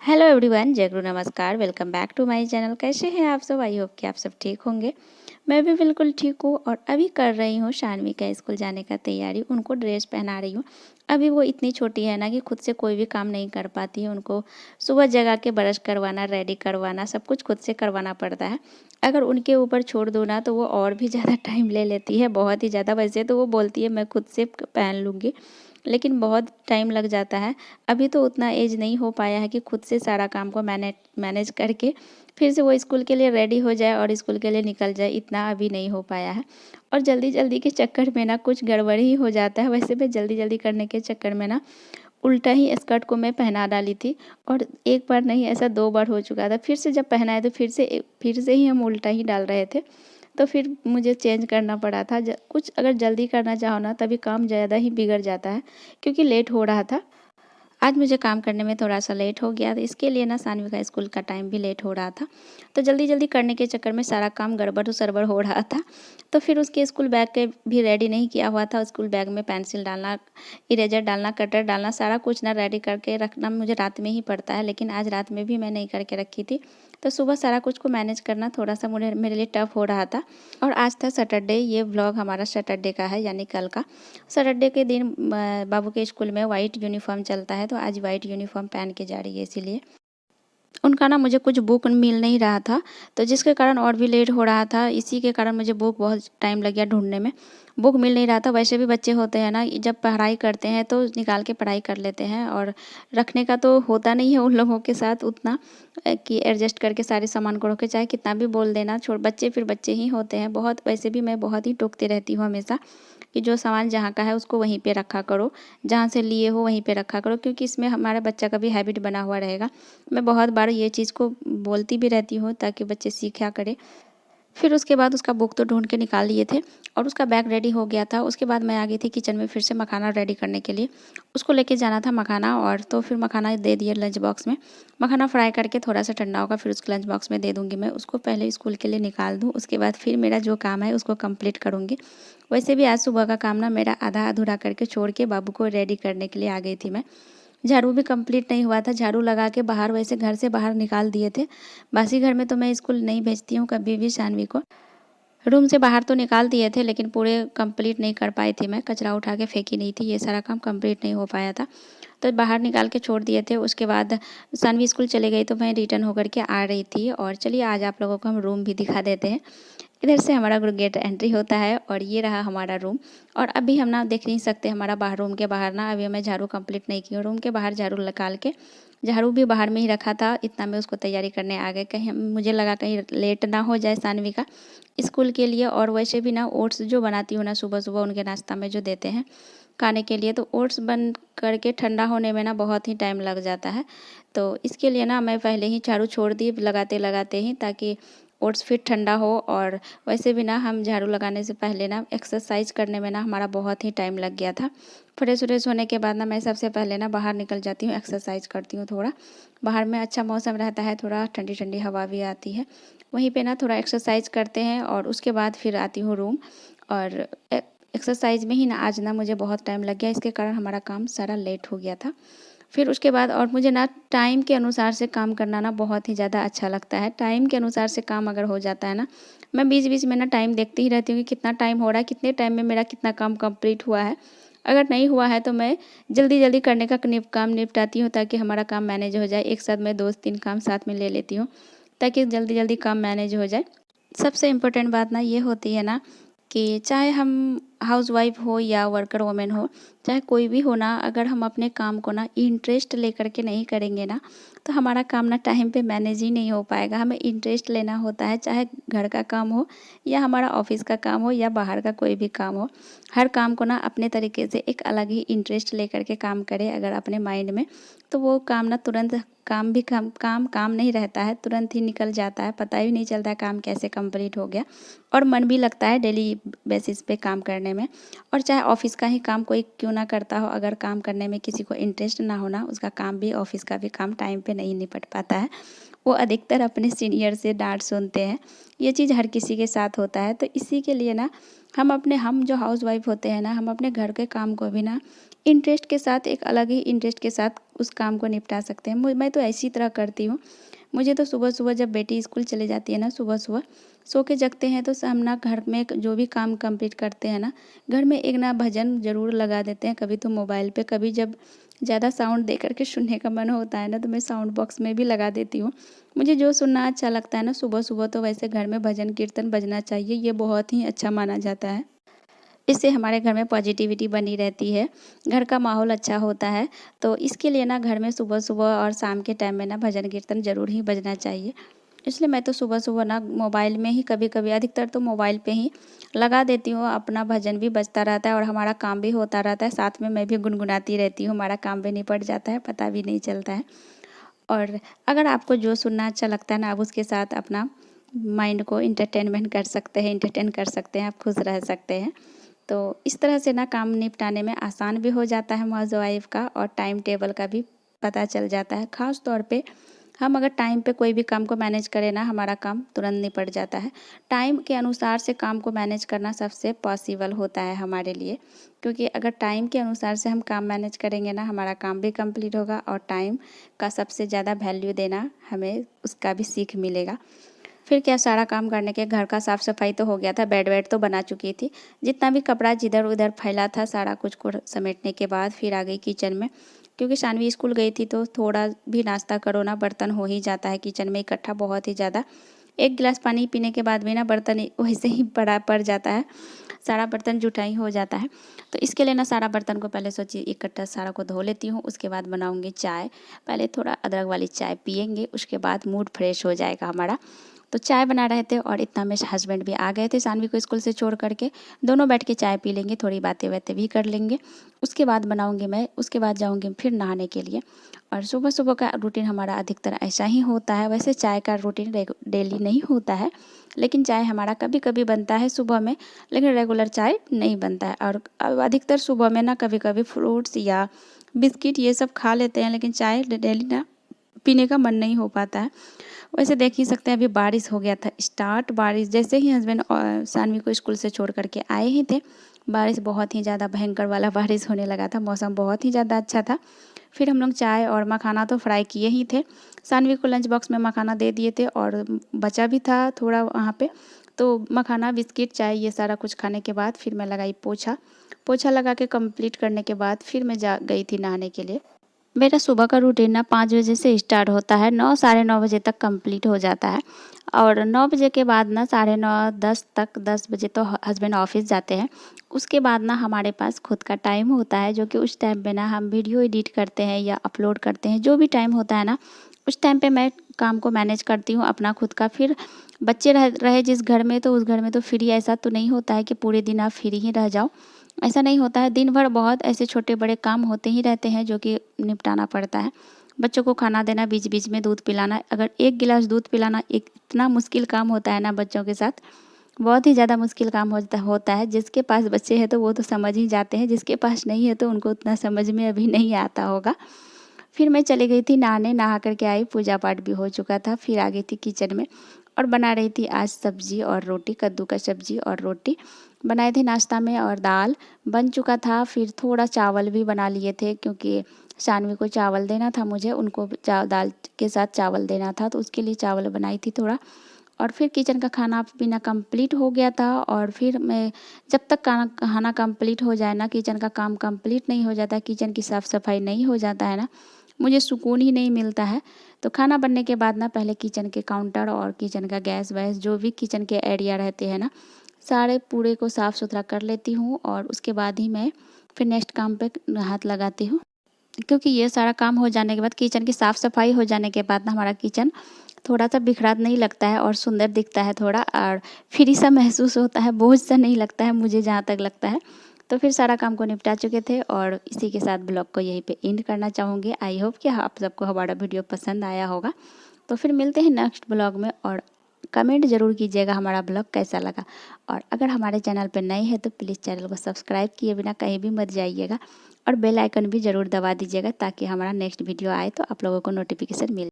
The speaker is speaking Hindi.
हेलो एवरीवन, जय गुरु नमस्कार। Welcome back to my channel. कैसे हैं आप सब? आई होप कि आप सब ठीक होंगे। मैं भी बिल्कुल ठीक हूँ और अभी कर रही हूँ शानवी का स्कूल जाने का तैयारी। उनको ड्रेस पहना रही हूँ। अभी वो इतनी छोटी है ना कि खुद से कोई भी काम नहीं कर पाती है। उनको सुबह जगा के ब्रश करवाना, रेडी करवाना, सब कुछ खुद से करवाना पड़ता है। अगर उनके ऊपर छोड़ दूँ ना तो वो और भी ज़्यादा टाइम ले लेती है, बहुत ही ज़्यादा। वैसे तो वो बोलती है मैं खुद से पहन लूँगी, लेकिन बहुत टाइम लग जाता है। अभी तो उतना एज नहीं हो पाया है कि खुद से सारा काम को मैनेज करके फिर से वो स्कूल के लिए रेडी हो जाए और स्कूल के लिए निकल जाए, इतना अभी नहीं हो पाया है। और जल्दी जल्दी के चक्कर में ना कुछ गड़बड़ ही हो जाता है। वैसे मैं जल्दी जल्दी करने के चक्कर में ना उल्टा ही स्कर्ट को मैं पहना डाली थी। और एक बार नहीं, ऐसा 2 बार हो चुका था। फिर से जब पहनाए तो फिर से ही हम उल्टा ही डाल रहे थे। तो फिर मुझे चेंज करना पड़ा था। कुछ अगर जल्दी करना चाहो ना तभी काम ज़्यादा ही बिगड़ जाता है, क्योंकि लेट हो रहा था। आज मुझे काम करने में थोड़ा सा लेट हो गया, तो इसके लिए ना सानवी का स्कूल का टाइम भी लेट हो रहा था। तो जल्दी जल्दी करने के चक्कर में सारा काम गड़बड़ सरबड़ हो रहा था। तो फिर उसके स्कूल बैग के भी रेडी नहीं किया हुआ था। स्कूल बैग में पेंसिल डालना, इरेजर डालना, कटर डालना, सारा कुछ ना रेडी करके रखना मुझे रात में ही पड़ता है। लेकिन आज रात में भी मैं नहीं करके रखी थी। तो सुबह सारा कुछ को मैनेज करना थोड़ा सा मेरे लिए टफ हो रहा था। और आज था सैटरडे। ये व्लॉग हमारा सैटरडे का है, यानी कल का। सैटरडे के दिन बाबू के स्कूल में वाइट यूनिफॉर्म चलता है, तो आज वाइट यूनिफॉर्म पहन के जा रही है। इसीलिए उनका ना मुझे कुछ बुक मिल नहीं रहा था, तो जिसके कारण और भी लेट हो रहा था। इसी के कारण मुझे बुक बहुत टाइम लग गया ढूंढने में। बुक मिल नहीं रहा था। वैसे भी बच्चे होते हैं ना, जब पढ़ाई करते हैं तो निकाल के पढ़ाई कर लेते हैं, और रखने का तो होता नहीं है उन लोगों के साथ उतना कि एडजस्ट करके सारे सामान को रखे, चाहे कितना भी बोल देना। छोड़ बच्चे फिर बच्चे ही होते हैं बहुत। वैसे भी मैं बहुत ही टोकती रहती हूँ हमेशा कि जो सामान जहाँ का है उसको वहीं पे रखा करो, जहाँ से लिए हो वहीं पे रखा करो, क्योंकि इसमें हमारे बच्चा का भी हैबिट बना हुआ रहेगा। मैं बहुत बार ये चीज़ को बोलती भी रहती हूँ ताकि बच्चे सीखा करें। फिर उसके बाद उसका बुक तो ढूंढ के निकाल लिए थे और उसका बैग रेडी हो गया था। उसके बाद मैं आ गई थी किचन में फिर से मखाना रेडी करने के लिए। उसको लेके जाना था मखाना, और तो फिर मखाना दे दिया लंच बॉक्स में। मखाना फ्राई करके थोड़ा सा ठंडा होगा फिर उसके लंच बॉक्स में दे दूँगी मैं उसको। पहले स्कूल के लिए निकाल दूँ, उसके बाद फिर मेरा जो काम है उसको कंप्लीट करूँगी। वैसे भी आज सुबह का काम ना मेरा आधा अधूरा करके छोड़ के बाबू को रेडी करने के लिए आ गई थी मैं। झाड़ू भी कंप्लीट नहीं हुआ था। झाड़ू लगा के बाहर, वैसे घर से बाहर निकाल दिए थे। बासी घर में तो मैं स्कूल नहीं भेजती हूँ कभी भी शानवी को। रूम से बाहर तो निकाल दिए थे, लेकिन पूरे कंप्लीट नहीं कर पाई थी मैं। कचरा उठा के फेंकी नहीं थी, ये सारा काम कंप्लीट नहीं हो पाया था। तो बाहर निकाल के छोड़ दिए थे। उसके बाद सानवी स्कूल चले गई तो मैं रिटर्न होकर के आ रही थी। और चलिए आज आप लोगों को हम रूम भी दिखा देते हैं। इधर से हमारा गेट एंट्री होता है और ये रहा हमारा रूम। और अभी हम ना देख नहीं सकते हमारा बाहर, रूम के बाहर ना अभी मैं झाड़ू कंप्लीट नहीं की हूँ। रूम के बाहर झाड़ू निकाल के, झाड़ू भी बाहर में ही रखा था। इतना में उसको तैयारी करने आ गए, कहीं मुझे लगा कहीं लेट ना हो जाए सानवी का स्कूल के लिए। और वैसे भी ना ओट्स जो बनाती हूँ ना सुबह सुबह उनके नाश्ता में जो देते हैं खाने के लिए, तो ओट्स बन करके ठंडा होने में ना बहुत ही टाइम लग जाता है। तो इसके लिए ना मैं पहले ही झाड़ू छोड़ दी लगाते लगाते ही, ताकि ओट्स फिर ठंडा हो। और वैसे भी ना हम झाड़ू लगाने से पहले ना एक्सरसाइज करने में ना हमारा बहुत ही टाइम लग गया था। फ्रेश व्रेश होने के बाद ना मैं सबसे पहले ना बाहर निकल जाती हूँ, एक्सरसाइज करती हूँ थोड़ा। बाहर में अच्छा मौसम रहता है, थोड़ा ठंडी ठंडी हवा भी आती है। वहीं पे ना थोड़ा एक्सरसाइज करते हैं और उसके बाद फिर आती हूँ रूम। और एक्सरसाइज में ही ना आज ना मुझे बहुत टाइम लग गया, इसके कारण हमारा काम सारा लेट हो गया था। फिर उसके बाद और मुझे ना टाइम के अनुसार से काम करना ना बहुत ही ज़्यादा अच्छा लगता है। टाइम के अनुसार से काम अगर हो जाता है ना, मैं बीच बीच में ना टाइम देखती ही रहती हूँ कि कितना टाइम हो रहा है, कितने टाइम में मेरा कितना काम कंप्लीट हुआ है। अगर नहीं हुआ है तो मैं जल्दी जल्दी करने का काम निपटाती हूँ, ताकि हमारा काम मैनेज हो जाए। एक साथ मैं 2 3 काम साथ में ले लेती हूँ, ताकि जल्दी जल्दी काम मैनेज हो जाए। सबसे इम्पोर्टेंट बात ना ये होती है ना कि चाहे हम हाउसवाइफ हो या वर्कर वोमेन हो, चाहे कोई भी हो ना, अगर हम अपने काम को ना इंटरेस्ट लेकर के नहीं करेंगे ना, तो हमारा काम ना टाइम पे मैनेज ही नहीं हो पाएगा। हमें इंटरेस्ट लेना होता है, चाहे घर का काम हो या हमारा ऑफिस का काम हो या बाहर का कोई भी काम हो। हर काम को ना अपने तरीके से एक अलग ही इंटरेस्ट लेकर के काम करें अगर अपने माइंड में, तो वो काम ना तुरंत काम भी काम नहीं रहता है, तुरंत ही निकल जाता है। पता ही नहीं चलता है काम कैसे कंप्लीट हो गया। और मन भी लगता है डेली बेसिस पे काम करने में। और चाहे ऑफिस का ही काम कोई क्यों ना करता हो, अगर काम करने में किसी को इंटरेस्ट ना होना, उसका काम भी, ऑफिस का भी काम टाइम पे नहीं निपट पाता है। वो अधिकतर अपने सीनियर से डांट सुनते हैं। ये चीज़ हर किसी के साथ होता है। तो इसी के लिए ना हम जो हाउसवाइफ होते हैं ना, हम अपने घर के काम को भी ना इंटरेस्ट के साथ, एक अलग ही इंटरेस्ट के साथ उस काम को निपटा सकते हैं। मैं तो ऐसी तरह करती हूँ। मुझे तो सुबह-सुबह जब बेटी स्कूल चली जाती है ना, सुबह-सुबह सो के जगते हैं तो हम ना घर में जो भी काम कंप्लीट करते हैं ना, घर में एक ना भजन ज़रूर लगा देते हैं। कभी तो मोबाइल पे, कभी जब ज़्यादा साउंड दे कर के सुनने का मन होता है ना, तो मैं साउंड बॉक्स में भी लगा देती हूँ। मुझे जो सुनना अच्छा लगता है ना सुबह-सुबह, तो वैसे घर में भजन कीर्तन बजना चाहिए, ये बहुत ही अच्छा माना जाता है। इससे हमारे घर में पॉजिटिविटी बनी रहती है, घर का माहौल अच्छा होता है। तो इसके लिए ना घर में सुबह-सुबह और शाम के टाइम में ना भजन कीर्तन ज़रूर ही बजना चाहिए। इसलिए मैं तो सुबह-सुबह ना मोबाइल में ही, कभी-कभी अधिकतर तो मोबाइल पे ही लगा देती हूँ, अपना भजन भी बजता रहता है और हमारा काम भी होता रहता है। साथ में मैं भी गुनगुनाती रहती हूँ, हमारा काम भी निपट जाता है, पता भी नहीं चलता है। और अगर आपको जो सुनना अच्छा लगता है ना, आप उसके साथ अपना माइंड को एंटरटेनमेंट कर सकते हैं, एंटरटेन कर सकते हैं, आप खुश रह सकते हैं। तो इस तरह से ना काम निपटाने में आसान भी हो जाता है हाउसवाइफ का, और टाइम टेबल का भी पता चल जाता है। ख़ास तौर पे हम अगर टाइम पे कोई भी काम को मैनेज करें ना, हमारा काम तुरंत निपट जाता है। टाइम के अनुसार से काम को मैनेज करना सबसे पॉसिबल होता है हमारे लिए, क्योंकि अगर टाइम के अनुसार से हम काम मैनेज करेंगे ना, हमारा काम भी कंप्लीट होगा और टाइम का सबसे ज़्यादा वैल्यू देना हमें उसका भी सीख मिलेगा। फिर क्या, सारा काम करने के घर का साफ़ सफाई तो हो गया था, बेड वेड तो बना चुकी थी। जितना भी कपड़ा जिधर उधर फैला था, सारा कुछ को समेटने के बाद फिर आ गई किचन में, क्योंकि शानवी स्कूल गई थी तो थोड़ा भी नाश्ता करो ना, बर्तन हो ही जाता है किचन में इकट्ठा बहुत ही ज़्यादा। एक गिलास पानी पीने के बाद भी ना बर्तन वैसे ही पड़ा पड़ जाता है, सारा बर्तन जुटाई हो जाता है। तो इसके लिए ना सारा बर्तन को पहले सोची इकट्ठा सारा को धो लेती हूँ, उसके बाद बनाऊँगी चाय। पहले थोड़ा अदरक वाली चाय पिएंगे, उसके बाद मूड फ्रेश हो जाएगा हमारा। तो चाय बना रहे थे और इतना में हस्बैंड भी आ गए थे सानवी को स्कूल से छोड़ करके। दोनों बैठ के चाय पी लेंगे, थोड़ी बातें बातें भी कर लेंगे। उसके बाद बनाऊंगी मैं, उसके बाद जाऊंगी फिर नहाने के लिए। और सुबह सुबह का रूटीन हमारा अधिकतर ऐसा ही होता है। वैसे चाय का रूटीन डेली नहीं होता है, लेकिन चाय हमारा कभी कभी बनता है सुबह में, लेकिन रेगुलर चाय नहीं बनता है। और अधिकतर सुबह में ना कभी कभी फ्रूट्स या बिस्किट ये सब खा लेते हैं, लेकिन चाय डेली ना पीने का मन नहीं हो पाता है। वैसे देख ही सकते हैं, अभी बारिश हो गया था स्टार्ट। बारिश जैसे ही हस्बैंड सानवी को स्कूल से छोड़ करके आए ही थे, बारिश बहुत ही ज़्यादा भयंकर वाला बारिश होने लगा था। मौसम बहुत ही ज़्यादा अच्छा था। फिर हम लोग चाय और मखाना तो फ्राई किए ही थे, सानवी को लंच बॉक्स में मखाना दे दिए थे और बचा भी था थोड़ा वहाँ पे। तो मखाना, बिस्किट, चाय ये सारा कुछ खाने के बाद फिर मैं लगाई पोछा। पोछा लगा के कंप्लीट करने के बाद फिर मैं जा गई थी नहाने के लिए। मेरा सुबह का रूटीन ना 5 बजे से स्टार्ट होता है, 9 साढ़े 9 बजे तक कंप्लीट हो जाता है। और 9 बजे के बाद ना साढ़े 9 10 तक, 10 बजे तो हस्बैंड ऑफिस जाते हैं। उसके बाद ना हमारे पास खुद का टाइम होता है, जो कि उस टाइम पे ना हम वीडियो एडिट करते हैं या अपलोड करते हैं। जो भी टाइम होता है ना, उस टाइम पे मैं काम को मैनेज करती हूँ अपना खुद का। फिर बच्चे रहे जिस घर में, तो उस घर में तो फ्री ऐसा तो नहीं होता है कि पूरे दिन आप फ्री ही रह जाओ, ऐसा नहीं होता है। दिन भर बहुत ऐसे छोटे बड़े काम होते ही रहते हैं जो कि निपटाना पड़ता है। बच्चों को खाना देना, बीच बीच में दूध पिलाना। अगर एक गिलास दूध पिलाना एक इतना मुश्किल काम होता है ना बच्चों के साथ, बहुत ही ज़्यादा मुश्किल काम होता है। जिसके पास बच्चे हैं तो वो तो समझ ही जाते हैं, जिसके पास नहीं है तो उनको उतना समझ में अभी नहीं आता होगा। फिर मैं चली गई थी नहाने, नहा करके आई, पूजा पाठ भी हो चुका था। फिर आ गई थी किचन में और बना रही थी आज सब्जी और रोटी, कद्दू का सब्जी और रोटी बनाए थे नाश्ता में, और दाल बन चुका था। फिर थोड़ा चावल भी बना लिए थे, क्योंकि शानवी को चावल देना था, मुझे उनको दाल के साथ चावल देना था, तो उसके लिए चावल बनाई थी थोड़ा। और फिर किचन का खाना पीना कंप्लीट हो गया था। और फिर मैं, जब तक खाना कंप्लीट हो जाए ना, किचन का काम कंप्लीट नहीं हो जाता, किचन की साफ़ सफाई नहीं हो जाता है ना, मुझे सुकून ही नहीं मिलता है। तो खाना बनने के बाद ना पहले किचन के काउंटर और किचन का गैस वैस जो भी किचन के एरिया रहते हैं ना, सारे पूरे को साफ़ सुथरा कर लेती हूँ, और उसके बाद ही मैं फिर नेक्स्ट काम पे हाथ लगाती हूँ। क्योंकि ये सारा काम हो जाने के बाद, किचन की साफ़ सफाई हो जाने के बाद ना, हमारा किचन थोड़ा सा बिखरा नहीं लगता है और सुंदर दिखता है थोड़ा, और फ्री सा महसूस होता है, बोझ सा नहीं लगता है मुझे जहाँ तक लगता है। तो फिर सारा काम को निपटा चुके थे, और इसी के साथ ब्लॉग को यहीं पे एंड करना चाहूँगी। आई होप कि आप सबको हमारा वीडियो पसंद आया होगा। तो फिर मिलते हैं नेक्स्ट ब्लॉग में, और कमेंट ज़रूर कीजिएगा हमारा ब्लॉग कैसा लगा। और अगर हमारे चैनल पर नए हैं तो प्लीज़ चैनल को सब्सक्राइब किए बिना कहीं भी मत जाइएगा, और बेल आइकन भी ज़रूर दबा दीजिएगा, ताकि हमारा नेक्स्ट वीडियो आए तो आप लोगों को नोटिफिकेशन मिले।